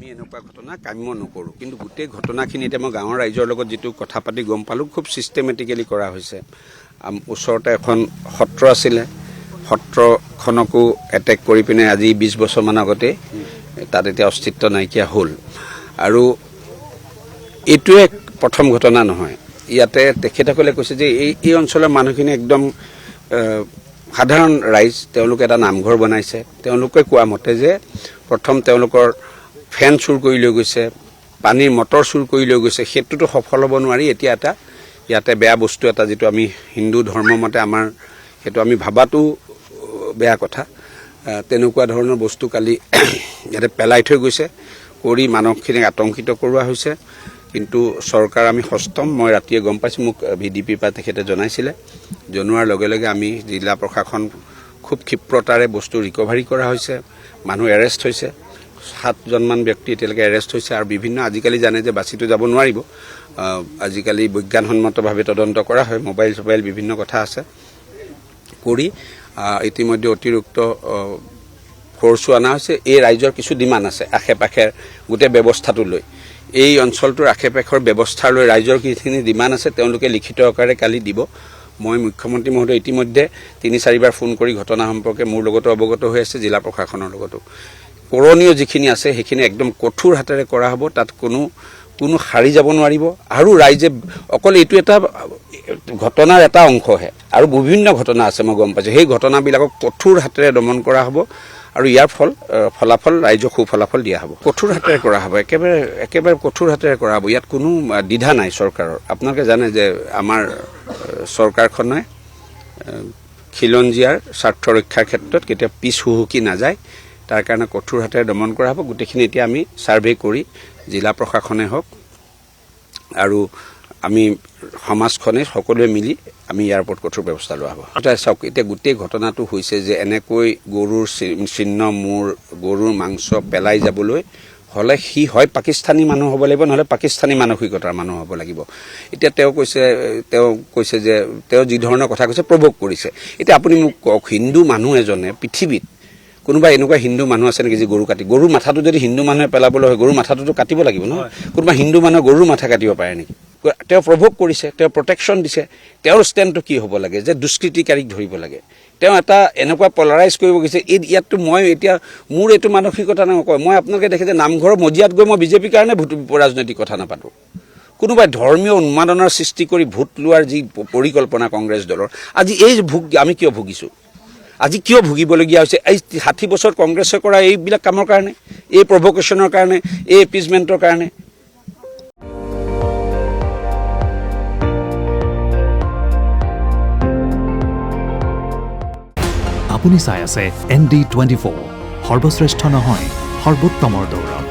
আমি এনেকুৱা ঘটনা কাম্য নকৰোঁ, কিন্তু গোটেই ঘটনাখিনি এতিয়া মই গাঁৱৰ ৰাইজৰ লগত যিটো কথা পাতি গম পালোঁ, খুব ছিষ্টেমেটিকেলি কৰা হৈছে। ওচৰতে এখন সত্ৰ আছিলে, সত্ৰখনকো এটেক কৰি পিনে আজি 20 বছৰমান আগতে তাত এতিয়া অস্তিত্ব নাইকিয়া হ'ল। আৰু এইটোৱে প্ৰথম ঘটনা নহয়। ইয়াতে তেখেতসকলে কৈছে যে এই অঞ্চলৰ মানুহখিনি একদম সাধাৰণ ৰাইজ, তেওঁলোকে এটা নামঘৰ বনাইছে। তেওঁলোকে কোৱা মতে যে প্ৰথম তেওঁলোকৰ ফেন চুৰ কৰি লৈ গৈছে, পানীৰ মটৰ চুৰ কৰি লৈ গৈছে। সেইটোতো সফল হ'ব নোৱাৰি। এতিয়া ইয়াতে বেয়া বস্তু এটা, যিটো আমি হিন্দু ধৰ্ম মতে আমাৰ সেইটো আমি ভাবাটো বেয়া কথা, তেনেকুৱা ধৰণৰ বস্তু কালি ইয়াতে পেলাই থৈ গৈছে, কৰি মানুহখিনিক আতংকিত কৰোৱা হৈছে। কিন্তু চৰকাৰ আমি সষ্টম। মই ৰাতিয়ে গম পাইছোঁ, মোক VDPৰ পৰা তেখেতে জনাইছিলে। জনোৱাৰ লগে লগে আমি জিলা প্ৰশাসন খুব ক্ষিপ্ৰতাৰে বস্তু ৰিকভাৰী কৰা হৈছে, মানুহ এৰেষ্ট হৈছে। 7জনমান ব্যক্তি এতিয়ালৈকে এৰেষ্ট হৈছে। আৰু বিভিন্ন আজিকালি জানে যে বাচিটো যাব নোৱাৰিব, আজিকালি বিজ্ঞানসন্মতভাৱে তদন্ত কৰা হয়, মোবাইল চোবাইল বিভিন্ন কথা আছে। কৰি ইতিমধ্যে অতিৰিক্ত ফ'ৰ্চো অনা হৈছে। এই ৰাইজৰ কিছু ডিমাণ্ড আছে আশে পাশে গোটেই ব্যৱস্থাটো লৈ, এই অঞ্চলটোৰ আশে পাশৰ ব্যৱস্থা লৈ ৰাইজৰ যিখিনি ডিমাণ্ড আছে তেওঁলোকে লিখিত আকাৰে কালি দিব। মই মুখ্যমন্ত্ৰী মহোদয় ইতিমধ্যে 3-4বাৰ ফোন কৰি ঘটনা সম্পৰ্কে মোৰ লগতো অৱগত হৈ আছে, জিলা প্ৰশাসনৰ লগতো। কৰণীয় যিখিনি আছে সেইখিনি একদম কঠোৰ হাতেৰে কৰা হ'ব, তাত কোনো সাৰি যাব নোৱাৰিব। আৰু ৰাইজে অকল এইটো এটা ঘটনাৰ এটা অংশহে, আৰু বিভিন্ন ঘটনা আছে মই গম পাইছোঁ। সেই ঘটনাবিলাকক কঠোৰ হাতেৰে দমন কৰা হ'ব, আৰু ইয়াৰ ফলাফল ৰাইজক সুফলাফল দিয়া হ'ব। কঠোৰ হাতেৰে কৰা হ'ব, একেবাৰে কঠোৰ হাতেৰে কৰা হ'ব। ইয়াত কোনো দ্বিধা নাই চৰকাৰৰ। আপোনালোকে জানে যে আমাৰ চৰকাৰখনে খিলঞ্জীয়াৰ স্বাৰ্থ ৰক্ষাৰ ক্ষেত্ৰত কেতিয়া পিছ হুহুকি নাযায়। তাৰ কাৰণে কঠোৰ হাতেৰে দমন কৰা হ'ব। গোটেইখিনি এতিয়া আমি ছাৰ্ভে কৰি জিলা প্ৰশাসনে হওক আৰু আমি সমাজখনে সকলোৱে মিলি আমি ইয়াৰ ওপৰত কঠোৰ ব্যৱস্থা লোৱা হ'ব। চাওক, এতিয়া গোটেই ঘটনাটো হৈছে যে এনেকৈ গৰুৰ চিহ্ন, মূৰ, গৰুৰ মাংস পেলাই যাবলৈ হ'লে সি হয় পাকিস্তানী মানুহ হ'ব লাগিব, নহ'লে পাকিস্তানী মানসিকতাৰ মানুহ হ'ব লাগিব। এতিয়া তেওঁ কৈছে যে তেওঁ যি ধৰণৰ কথা কৈছে প্ৰভোগ কৰিছে। এতিয়া আপুনি মোক কওক, হিন্দু মানুহ এজনে পৃথিৱীত কোনোবা এনেকুৱা হিন্দু মানুহ আছে নেকি যে গৰুৰ মাথাটো যদি হিন্দু মানুহে পেলাবলৈ হয়, গৰুৰ মাথাটোতো কাটিব লাগিব নহয়। কোনোবা হিন্দু মানুহে গৰুৰ মাথা কাটিব পাৰে নেকি? তেওঁ প্ৰভোগ কৰিছে, তেওঁ প্ৰটেকশ্যন দিছে। তেওঁৰ ষ্টেণ্ডটো কি হ'ব লাগে যে দুষ্কৃতিকাৰীক ধৰিব লাগে। তেওঁ এটা এনেকুৱা পলাৰাইজ কৰিব গৈছে। ইয়াততো মই এতিয়া মোৰ এইটো মানসিকতা নকয়। মই আপোনালোকে দেখে যে নামঘৰৰ মজিয়াত গৈ মই বিজেপিৰ কাৰণে ৰাজনৈতিক কথা নাপাতোঁ। কোনোবাই ধৰ্মীয় উন্মাদনাৰ সৃষ্টি কৰি ভোট লোৱাৰ যি পৰিকল্পনা কংগ্ৰেছ দলৰ, আজি এই আমি কিয় ভুগিছোঁ? আজি কিয় ভুগিবলগীয়া হৈছে? এই 60 বছৰ কংগ্ৰেছে কৰা এইবিলাক কামৰ কাৰণে, এই প্ৰভোকেশ্যনৰ কাৰণে, এই এপিজমেণ্টৰ কাৰণে। আপুনি চাই আছে ND24, সৰ্বশ্ৰেষ্ঠ নহয়, সৰ্বোত্তমৰ দৌৰ।